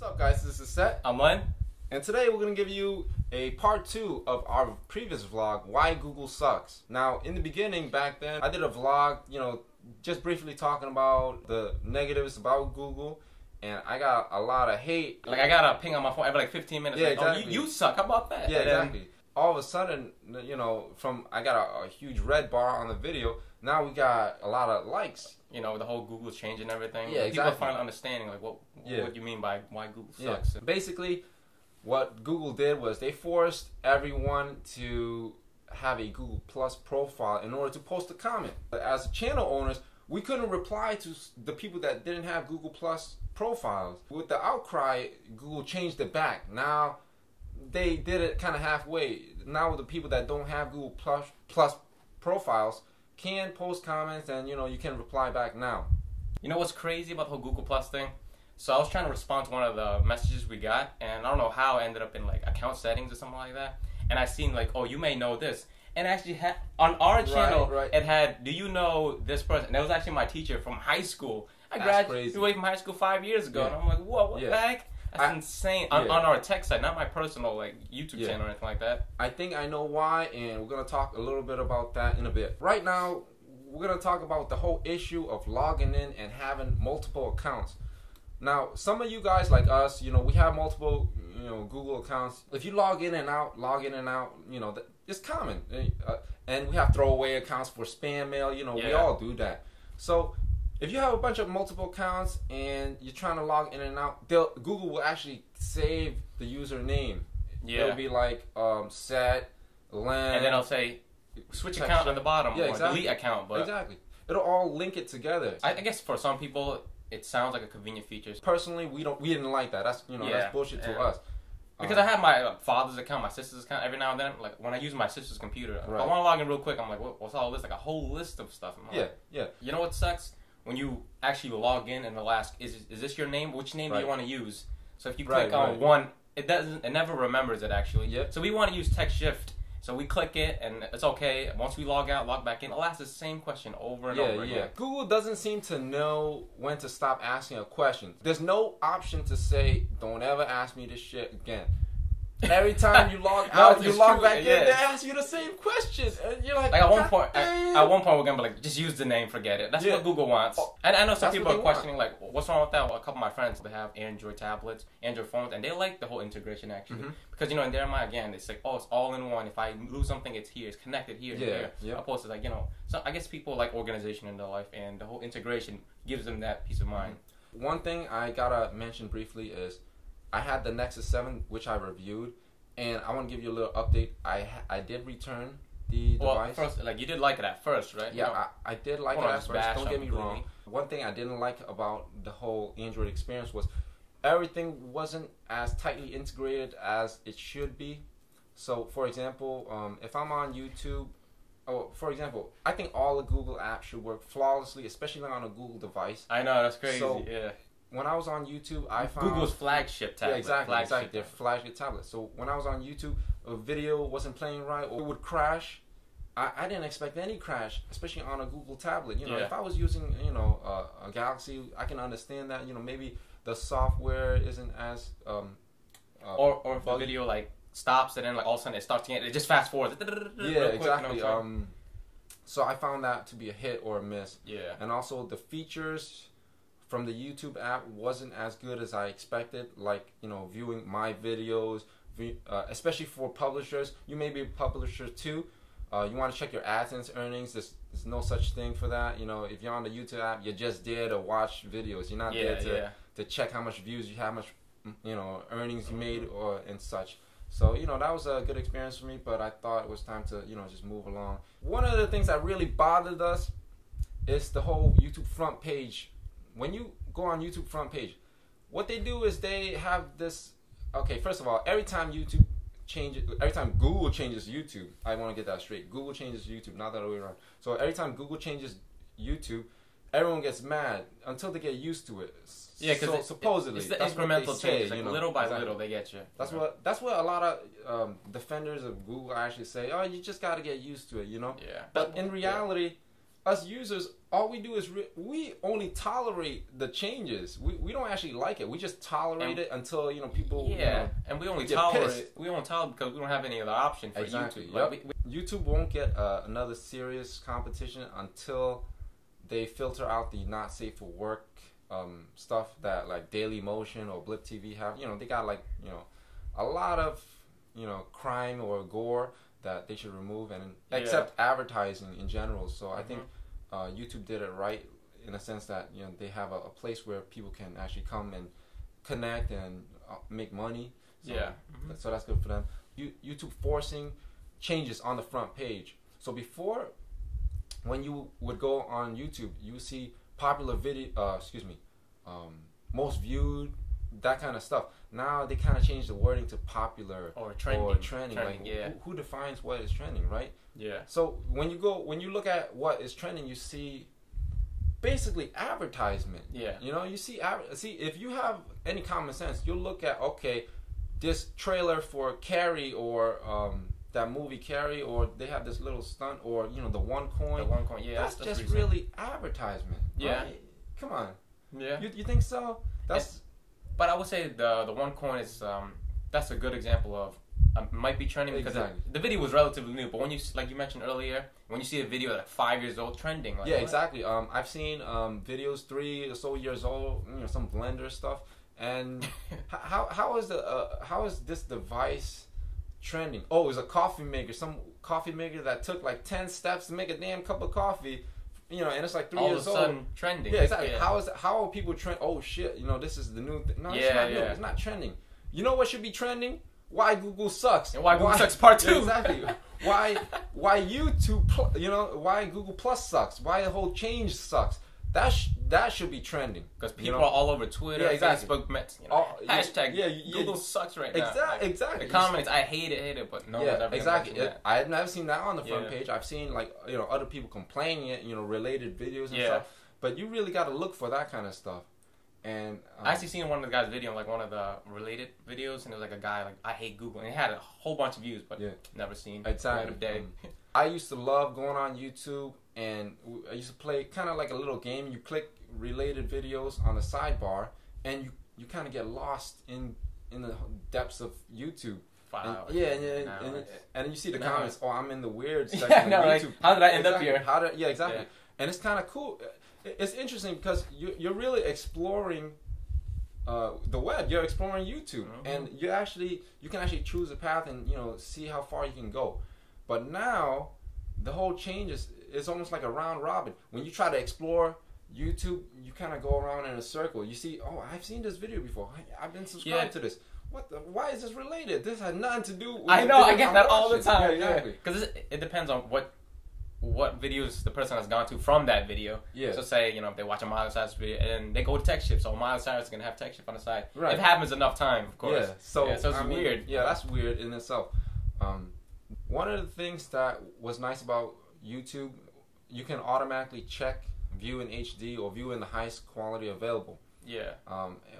What's up, guys? This is Seth. I'm Len. And today we're going to give you a part 2 of our previous vlog, Why Google Sucks. Now, in the beginning, back then, I did a vlog, just briefly talking about the negatives about Google. And I got a lot of hate. Like, I got a ping on my phone every 15 minutes. Yeah, like, exactly. Oh, you suck. How about that? Yeah, exactly. All of a sudden, I got a huge red bar on the video. Now we got a lot of likes. The whole Google change and everything. Yeah, People exactly. are finally understanding, what you mean by why Google Yeah. sucks. Basically, what Google did was they forced everyone to have a Google Plus profile in order to post a comment. As channel owners, we couldn't reply to the people that didn't have Google Plus profiles. With the outcry, Google changed it back. Now, they did it kind of halfway. Now the people that don't have Google Plus profiles can post comments and, you can reply back now. You know what's crazy about the whole Google Plus thing? So I was trying to respond to one of the messages we got, and I don't know how I ended up in account settings or something like that. And I seen oh, you may know this. And actually on our channel, Right. It had, do you know this person? And that was actually my teacher from high school. I That's graduated crazy. from high school 5 years ago, Yeah. and I'm like, whoa, what the heck? That's insane. On our tech site, not my personal YouTube channel or anything like that. I think I know why, and we're going to talk a little bit about that in a bit. Right now, we're going to talk about the whole issue of logging in and having multiple accounts. Now, some of you guys like us, we have multiple, Google accounts. If you log in and out, it's common. And we have throwaway accounts for spam mail, we all do that. So, if you have a bunch of multiple accounts and you're trying to log in and out, Google will actually save the username. Yeah. It'll be set, Len. And then I'll say, switch account on the bottom, or delete account. But exactly. It'll all link it together. I guess for some people, it sounds like a convenient feature. Personally, we didn't like that. That's that's bullshit to us. Because I have my father's account, my sister's account. Every now and then, when I use my sister's computer, if I want to log in real quick, I'm like, what's all this? Like a whole list of stuff. Yeah. You know what sucks? When you actually log in and they'll ask, is this your name? Which name do you want to use? So if you click on one, it never remembers it actually. Yep. So we want to use text shift. So we click it and it's okay. Once we log out, log back in, it'll ask the same question over and over again. Google doesn't seem to know when to stop asking a question. There's no option to say, don't ever ask me this shit again. Every time you log out, you log back in, they ask you the same question. And you're like at one point, we're gonna be just use the name, forget it. That's what Google wants. And I know some people are questioning, what's wrong with that? Well, a couple of my friends, they have Android tablets, Android phones, and they like the whole integration actually. Because, in their mind, again, it's like, oh, it's all in one. If I lose something, it's here. It's connected here and here. Yeah. Opposed to, so I guess people like organization in their life, and the whole integration gives them that peace of mind. One thing I gotta mention briefly is, I had the Nexus 7, which I reviewed, and I want to give you a little update. I did return the device. First, you did like it at first, right? Yeah, I did like it at first. Don't get me wrong. One thing I didn't like about the whole Android experience was everything wasn't as tightly integrated as it should be. So, for example, if I'm on YouTube, I think all the Google apps should work flawlessly, especially on a Google device. I know, that's crazy. So, yeah. When I was on YouTube, I found Google's flagship tablet. Yeah, exactly. Their flagship tablet. So when I was on YouTube, a video wasn't playing right or it would crash. I didn't expect any crash, especially on a Google tablet. If I was using a Galaxy, I can understand that. Maybe the software isn't as or if the video stops and then all of a sudden it starts again, it just fast forwards. Yeah, exactly. So I found that to be a hit or a miss. Yeah. And also the features from the YouTube app wasn't as good as I expected, viewing my videos, especially for publishers. You may be a publisher too. You want to check your AdSense earnings. There's no such thing for that. If you're on the YouTube app, you're just there to watch videos. You're not there to check how much views you have, how much earnings you made and such. So, that was a good experience for me, but I thought it was time to, just move along. One of the things that really bothered us is the whole YouTube front page. When you go on YouTube front page, what they do is they have this. Okay, first of all, every time Google changes YouTube, I want to get that straight. Google changes YouTube, not the other way around. So every time Google changes YouTube, everyone gets mad until they get used to it. Yeah, because supposedly it's the that's incremental changes. Little by little, they get you. That's what a lot of defenders of Google actually say. Oh, you just got to get used to it, Yeah. But in reality. us users, all we do is we only tolerate the changes. We don't actually like it. We just tolerate it until people. Yeah, you know, and we only get tolerate pissed. it. We only tolerate because we don't have any other option for Exactly. YouTube. Yep. Like, YouTube won't get another serious competition until they filter out the not safe for work stuff that like Daily Motion or Blip TV have. They got like a lot of crime or gore that they should remove, and except advertising in general. So I think YouTube did it right in a sense that they have a place where people can actually come and connect and make money. So, so that's good for them. YouTube forcing changes on the front page. So before, when you would go on YouTube, you would see popular video, most viewed, that kind of stuff. Now they kind of changed the wording to popular or trending. Like, who defines what is trending, right? Yeah. So when you look at what is trending, you see basically advertisement. Yeah. You see if you have any common sense, you'll look at, okay, this trailer for Carrie or that movie Carrie, or they have this little stunt, or the one coin. The one coin, yeah. That's just really advertisement. Yeah. Right? Come on. Yeah. You think so? But I would say the one coin is that's a good example of might be trending because the video was relatively new. But when you, like you mentioned earlier, when you see a video like 5 years old trending, like, exactly. I've seen videos 3 or so years old, some Blender stuff, and how is this device trending? Oh, it was a coffee maker, some coffee maker that took like 10 steps to make a damn cup of coffee. And it's like 3 years old. All of a sudden, trending. Yeah, exactly. Yeah. How are people trend? Oh shit! This is the new thing. No, it's not new. It's not trending. You know what should be trending? Why Google sucks. And why Google sucks part 2. Yeah, exactly. Why YouTube? Why Google Plus sucks? Why the whole change sucks? That should be trending because people are all over Twitter, Facebook, hashtag Google sucks right now. Exactly. The comments, I hate it, but no one's ever exactly. I have never seen that on the front page. I've seen like other people complaining it, related videos and stuff. But you really got to look for that kind of stuff. And I actually seen one of the guys' video, like one of the related videos, and it was like a guy like, I hate Google, and it had a whole bunch of views, but never seen light of day. I used to love going on YouTube, and I used to play kind of like a little game. You click related videos on the sidebar, and you kind of get lost in the depths of YouTube. Wow. And then you see the comments. Oh, I'm in the weird section of YouTube. Like, how did I end up here? Exactly. And it's kind of cool. It's interesting because you're really exploring the web. You're exploring YouTube, and you can actually choose a path and see how far you can go. But now the whole change is almost like a round robin. When you try to explore YouTube, you kind of go around in a circle. You see, oh, I've seen this video before. I've been subscribed to this. Why is this related? This had nothing to do with I know, I get that all the time. Yeah, exactly. Because it depends on what videos the person has gone to from that video. Yeah. So say, if they watch a Miley Cyrus video and they go to tech shift, so Miley Cyrus is going to have tech shift on the side. Right. It happens enough time, of course. Yeah. So it's weird. Yeah, that's weird in itself. One of the things that was nice about YouTube, you can automatically check view in HD or view in the highest quality available. Yeah.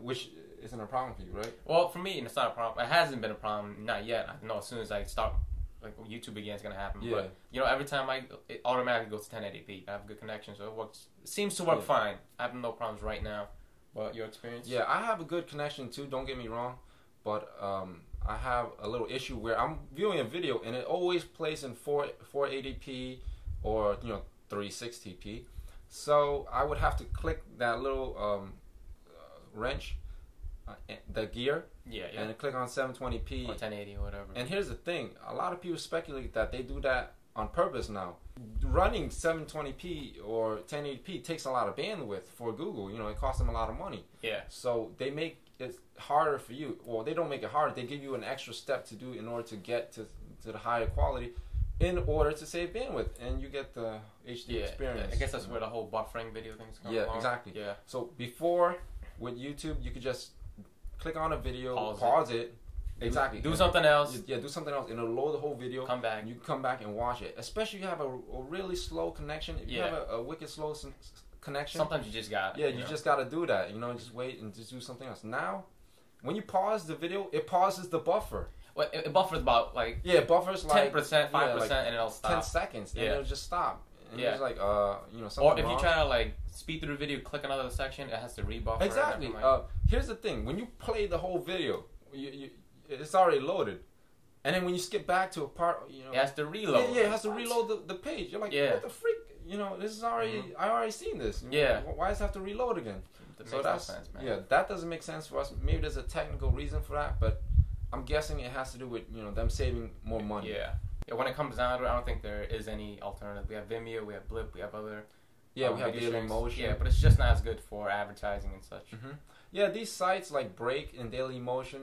Which isn't a problem for you, right? Well, for me, it's not a problem. It hasn't been a problem, not yet. I know as soon as I start, like YouTube again, it's gonna happen. Yeah. But every time it automatically goes to 1080p. I have a good connection, so it works. It seems to work fine. I have no problems right now. What your experience? Yeah, I have a good connection too. Don't get me wrong, but I have a little issue where I'm viewing a video and it always plays in 480p or 360p. So I would have to click that little wrench, the gear, and click on 720p or 1080 or whatever. And here's the thing: a lot of people speculate that they do that on purpose now. Running 720p or 1080p takes a lot of bandwidth for Google. It costs them a lot of money. Yeah. So they make it harder for you. Well, they don't make it harder. They give you an extra step to do in order to get to the higher quality, in order to save bandwidth, and you get the HD experience. I guess that's where the whole buffering video things come along. Yeah, exactly. Yeah. So before, with YouTube, you could just click on a video, pause it. Exactly. Do something else. Do something else, and it'll load the whole video. Come back. And you can come back and watch it. Especially if you have a really slow connection. If you have a wicked slow connection. Sometimes you just got. Yeah, you just got to do that. Just wait and just do something else. Now, when you pause the video, it pauses the buffer. Well, it buffers about like. Yeah, it buffers 10%, 5%, and it'll stop. 10 seconds, and it'll just stop. and it's like something or if wrong. you try to like speed through the video, click another section, it has to rebuffer. Exactly. Here's the thing: when you play the whole video, it's already loaded, and then when you skip back to a part, it has to reload. Yeah, it has to reload the page. You're like, what the freak? This is already I already seen this. Why does it have to reload again? So that's no sense, man. That doesn't make sense for us. Maybe there's a technical reason for that, but I'm guessing it has to do with them saving more money. Yeah. When it comes down to it, I don't think there is any alternative. We have Vimeo, we have Blip, we have other. We have Dailymotion. Yeah, but it's just not as good for advertising and such. Mm-hmm. Yeah, these sites like Break and Dailymotion,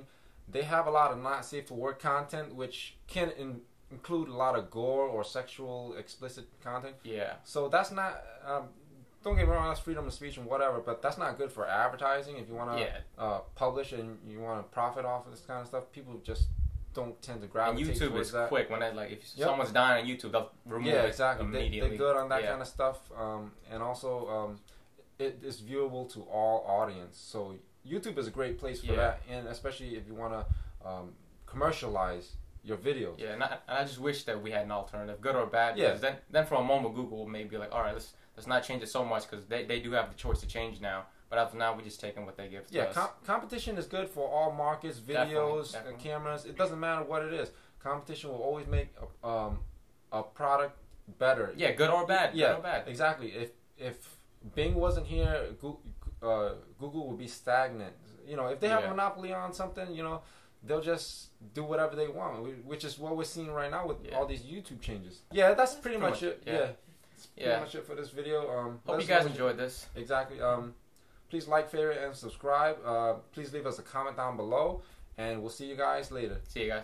they have a lot of not safe for work content, which can include a lot of gore or sexual explicit content. Yeah. So that's not. Don't get me wrong, that's freedom of speech and whatever, but that's not good for advertising. If you want to publish and you want to profit off of this kind of stuff, people just don't tend to gravitate and YouTube towards is that. Quick if someone's dying on YouTube, they'll remove it immediately. They're good on that kind of stuff, and also it is viewable to all audience. So YouTube is a great place for that, and especially if you want to commercialize your videos. Yeah, and I just wish that we had an alternative, good or bad. Yeah. Because then for a moment Google may be like, all right, let's not change it so much because they do have the choice to change now. But after now, we're just taking what they give to us. Competition is good for all markets, videos, definitely. Cameras. It doesn't matter what it is. Competition will always make a product better. Yeah, good or bad. Yeah, good or bad. Exactly. If Bing wasn't here, Google would be stagnant. If they have a monopoly on something, they'll just do whatever they want, which is what we're seeing right now with all these YouTube changes. Yeah, that's pretty much it. Yeah. That's pretty much it for this video. Hope you guys enjoyed this. Exactly. Please like, favorite, and subscribe. Please leave us a comment down below, and we'll see you guys later. See you guys.